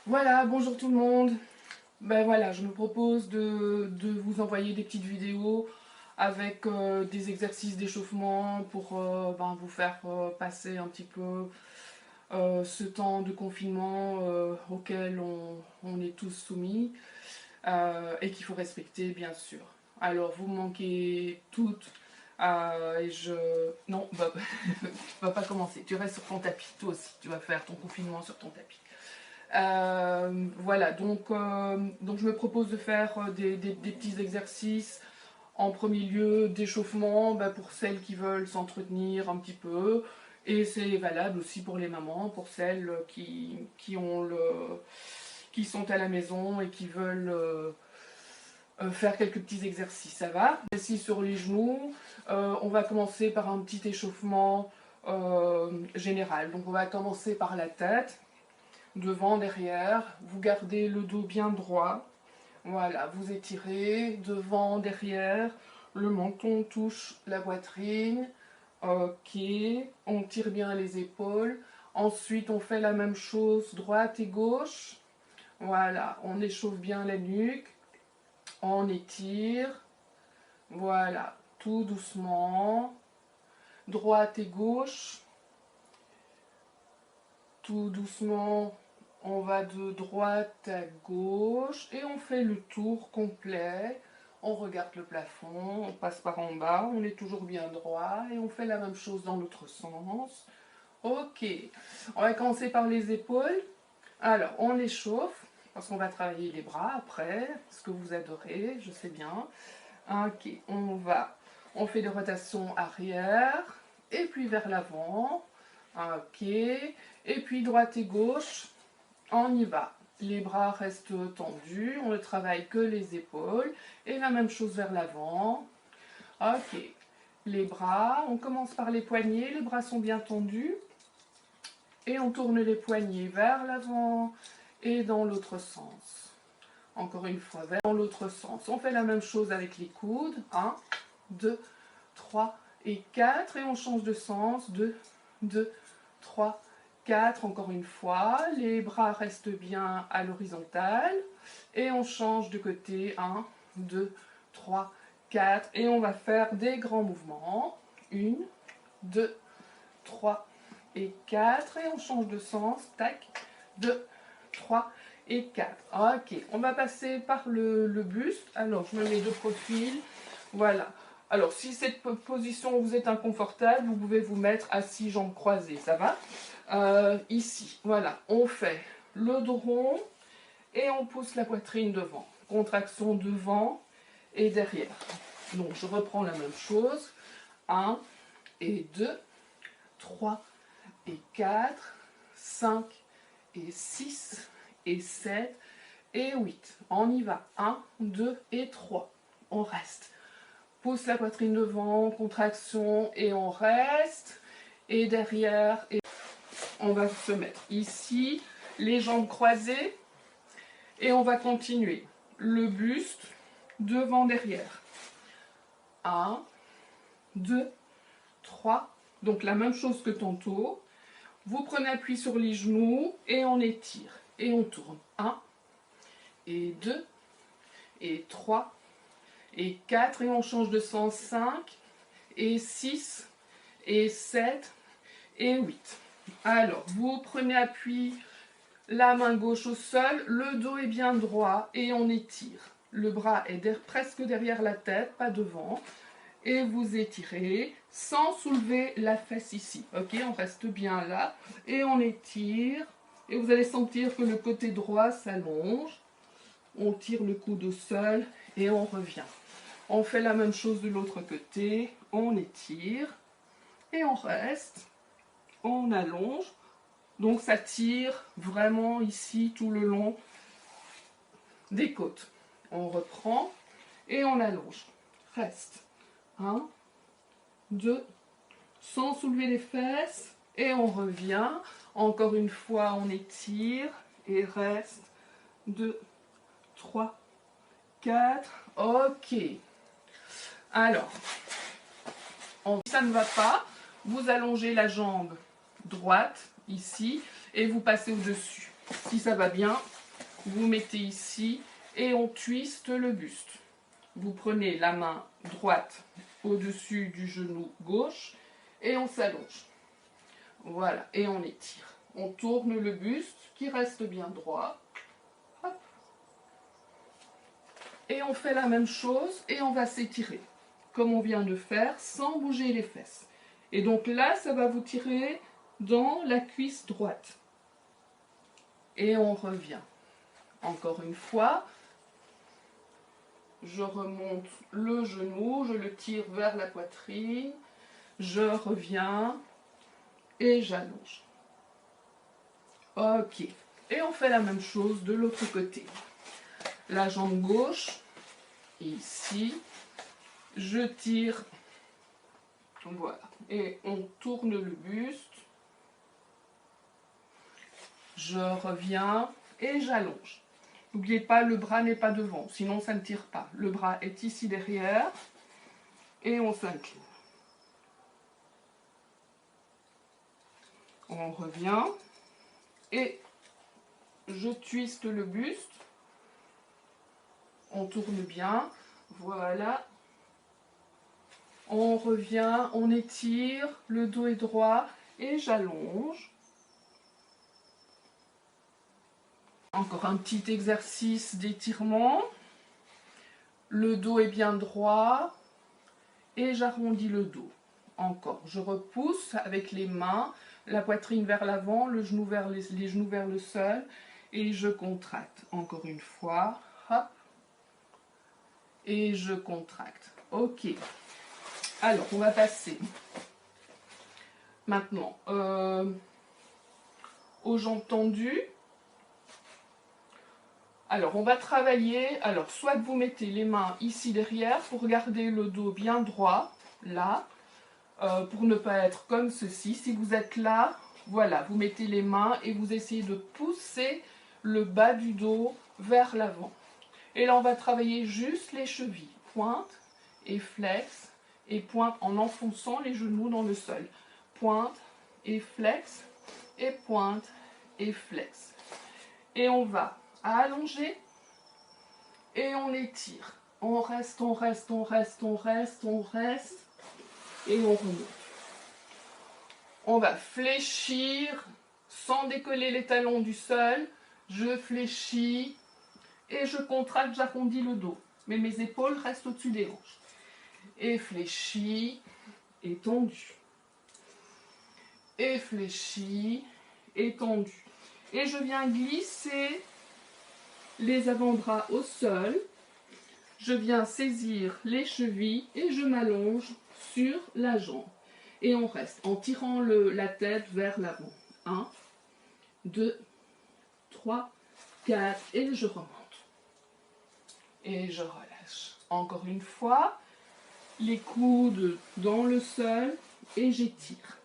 Voilà, bonjour tout le monde. Ben voilà, je me propose de vous envoyer des petites vidéos avec des exercices d'échauffement pour vous faire passer un petit peu ce temps de confinement auquel on est tous soumis et qu'il faut respecter bien sûr. Alors vous me manquez toutes et je... Non, Bob, tu vas pas commencer, tu restes sur ton tapis, toi aussi, tu vas faire ton confinement sur ton tapis. Voilà, donc je me propose de faire des petits exercices. En premier lieu, d'échauffement pour celles qui veulent s'entretenir un petit peu. Et c'est valable aussi pour les mamans, pour celles qui sont à la maison et qui veulent faire quelques petits exercices. Ça va? Assis sur les genoux, on va commencer par un petit échauffement général. Donc on va commencer par la tête. Devant, derrière, vous gardez le dos bien droit. Voilà, vous étirez devant, derrière, le menton touche la poitrine. Ok, on tire bien les épaules. Ensuite, on fait la même chose droite et gauche. Voilà, on échauffe bien la nuque. On étire. Voilà, tout doucement. Droite et gauche. Tout doucement. On va de droite à gauche et on fait le tour complet. On regarde le plafond, on passe par en bas, on est toujours bien droit et on fait la même chose dans l'autre sens. Ok, on va commencer par les épaules. Alors, on échauffe parce qu'on va travailler les bras après, ce que vous adorez, je sais bien. Ok, on fait des rotations arrière et puis vers l'avant. Ok, et puis droite et gauche. On y va. Les bras restent tendus, on ne travaille que les épaules. Et la même chose vers l'avant. Ok. Les bras, on commence par les poignets, les bras sont bien tendus. Et on tourne les poignets vers l'avant et dans l'autre sens. Encore une fois, vers l'autre sens. On fait la même chose avec les coudes. 1, 2, 3 et 4. Et on change de sens. 2, 2, 3, 4, encore une fois, les bras restent bien à l'horizontale et on change de côté, 1, 2, 3, 4 et on va faire des grands mouvements, 1, 2, 3 et 4 et on change de sens, tac, 2, 3 et 4. Ok, on va passer par le buste, alors je me mets de profil, voilà. Alors, si cette position vous est inconfortable, vous pouvez vous mettre assis, jambes croisées, ça va? Ici, voilà, on fait le dos rond et on pousse la poitrine devant. Contraction devant et derrière. Donc, je reprends la même chose. 1 et 2, 3 et 4, 5 et 6 et 7 et 8. On y va. 1, 2 et 3. On reste. Pousse la poitrine devant, contraction et on reste. Et derrière, et on va se mettre ici, les jambes croisées. Et on va continuer. Le buste, devant, derrière. 1, 2, 3. Donc la même chose que tantôt. Vous prenez appui sur les genoux et on étire. Et on tourne. 1 et 2 et 3 et 4 et on change de sens, 5 et 6 et 7 et 8. Alors, vous prenez appui, la main gauche au sol, le dos est bien droit et on étire. Le bras est presque derrière la tête, pas devant. Et vous étirez sans soulever la fesse ici. Ok, on reste bien là et on étire. Et vous allez sentir que le côté droit s'allonge. On tire le coude au sol et on revient. On fait la même chose de l'autre côté, on étire et on reste, on allonge. Donc ça tire vraiment ici tout le long des côtes. On reprend et on allonge. Reste. 1, 2, sans soulever les fesses et on revient. Encore une fois, on étire et reste. 2, 3, 4. Ok. Alors, si ça ne va pas, vous allongez la jambe droite, ici, et vous passez au-dessus. Si ça va bien, vous mettez ici et on twiste le buste. Vous prenez la main droite au-dessus du genou gauche et on s'allonge. Voilà, et on étire. On tourne le buste qui reste bien droit. Hop. Et on fait la même chose et on va s'étirer, comme on vient de faire, sans bouger les fesses. Et donc là, ça va vous tirer dans la cuisse droite. Et on revient. Encore une fois, je remonte le genou, je le tire vers la poitrine, je reviens et j'allonge. Ok. Et on fait la même chose de l'autre côté. La jambe gauche, ici, je tire, voilà, et on tourne le buste, je reviens et j'allonge. N'oubliez pas, le bras n'est pas devant, sinon ça ne tire pas. Le bras est ici derrière et on s'incline. On revient et je twiste le buste. On tourne bien, voilà. On revient, on étire, le dos est droit et j'allonge. Encore un petit exercice d'étirement. Le dos est bien droit et j'arrondis le dos. Encore, je repousse avec les mains, la poitrine vers l'avant, les genoux vers le sol et je contracte. Encore une fois, hop, et je contracte. Ok. Alors, on va passer maintenant aux jambes tendues. Alors, on va travailler. Alors, soit vous mettez les mains ici derrière pour garder le dos bien droit, là, pour ne pas être comme ceci. Si vous êtes là, voilà, vous mettez les mains et vous essayez de pousser le bas du dos vers l'avant. Et là, on va travailler juste les chevilles. Pointe et flex et pointe en enfonçant les genoux dans le sol. Pointe et flex et pointe et flex. Et on va allonger et on étire. On reste, on reste, on reste, on reste, on reste et on remonte. On va fléchir sans décoller les talons du sol. Je fléchis et je contracte, j'arrondis le dos. Mais mes épaules restent au-dessus des hanches. Et fléchis et tendu. Et fléchis et tendu. Et je viens glisser les avant-bras au sol. Je viens saisir les chevilles et je m'allonge sur la jambe. Et on reste en tirant la tête vers l'avant. 1, 2, 3, 4 et je remonte. Et je relâche. Encore une fois, les coudes dans le sol et j'étire.